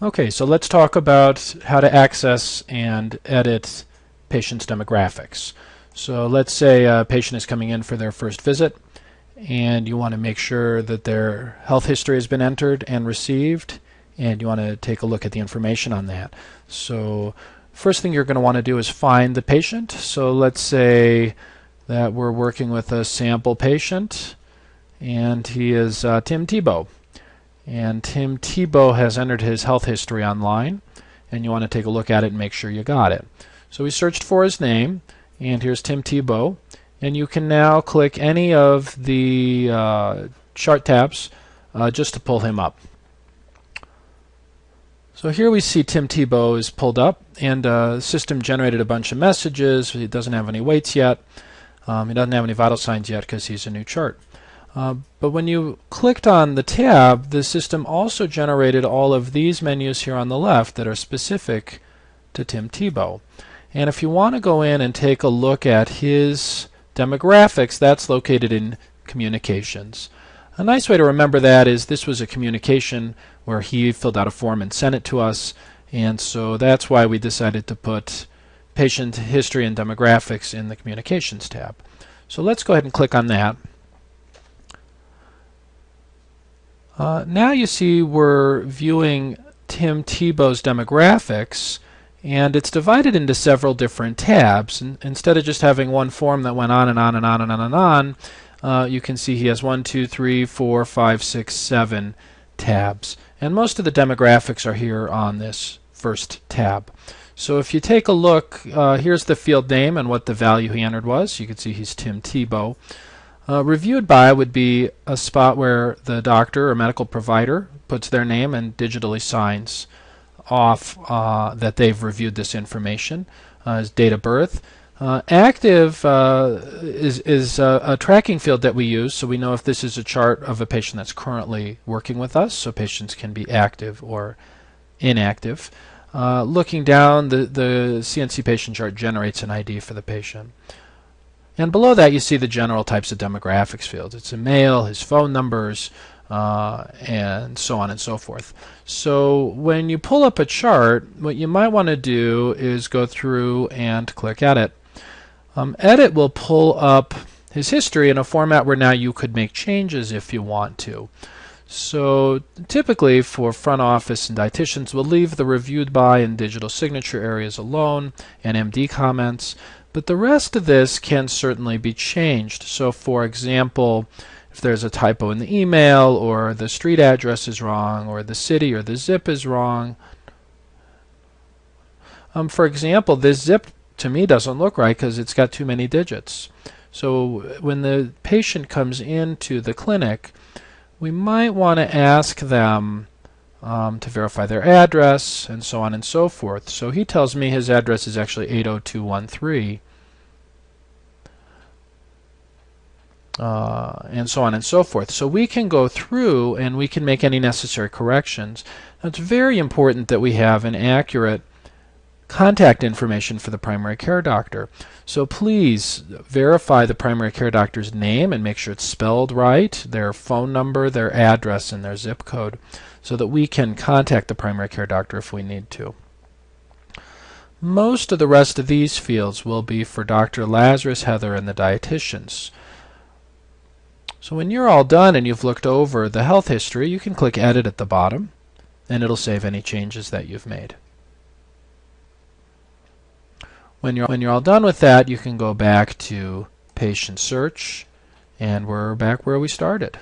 Okay, so let's talk about how to access and edit patients' demographics. So let's say a patient is coming in for their first visit, and you want to make sure that their health history has been entered and received, and you want to take a look at the information on that. So first thing you're going to want to do is find the patient. So let's say that we're working with a sample patient, and he is Tim Tebow. And Tim Tebow has entered his health history online, and you want to take a look at it and make sure you got it. So we searched for his name, and here's Tim Tebow, and you can now click any of the chart tabs just to pull him up. So here we see Tim Tebow is pulled up, and the system generated a bunch of messages. He doesn't have any weights yet. He doesn't have any vital signs yet because he's a new chart. But when you clicked on the tab, the system also generated all of these menus here on the left that are specific to Tim Tebow. And if you want to go in and take a look at his demographics, that's located in Communications. A nice way to remember that is this was a communication where he filled out a form and sent it to us, and so that's why we decided to put patient history and demographics in the Communications tab. So let's go ahead and click on that. Now you see we're viewing Tim Tebow's demographics, and it's divided into several different tabs. And instead of just having one form that went on and on and on and on and on, you can see he has 1, 2, 3, 4, 5, 6, 7 tabs. And most of the demographics are here on this first tab. So if you take a look, here's the field name and what the value he entered was. You can see he's Tim Tebow. Reviewed by would be a spot where the doctor or medical provider puts their name and digitally signs off that they've reviewed this information. His date of birth. Active is a tracking field that we use, so we know if this is a chart of a patient that's currently working with us, so patients can be active or inactive. Looking down, the CNC patient chart generates an ID for the patient. And below that you see the general types of demographics fields. It's a male, his phone numbers, and so on and so forth. So when you pull up a chart, what you might want to do is go through and click Edit. Edit will pull up his history in a format where now you could make changes if you want to. So typically for front office and dietitians, we'll leave the reviewed by and digital signature areas alone and MD comments. But the rest of this can certainly be changed. So for example, if there's a typo in the email, or the street address is wrong, or the city or the zip is wrong. For example, this zip to me doesn't look right because it's got too many digits. So when the patient comes into the clinic, we might want to ask them to verify their address and so on and so forth. So he tells me his address is actually 80213. And so on and so forth. So we can go through and we can make any necessary corrections. Now, it's very important that we have an accurate contact information for the primary care doctor. So please verify the primary care doctor's name and make sure it's spelled right, their phone number, their address, and their zip code, so that we can contact the primary care doctor if we need to. Most of the rest of these fields will be for Dr. Lazarus, Heather, and the dietitians. So when you're all done and you've looked over the health history, you can click Edit at the bottom, and it'll save any changes that you've made. When you're all done with that, you can go back to Patient Search, and we're back where we started.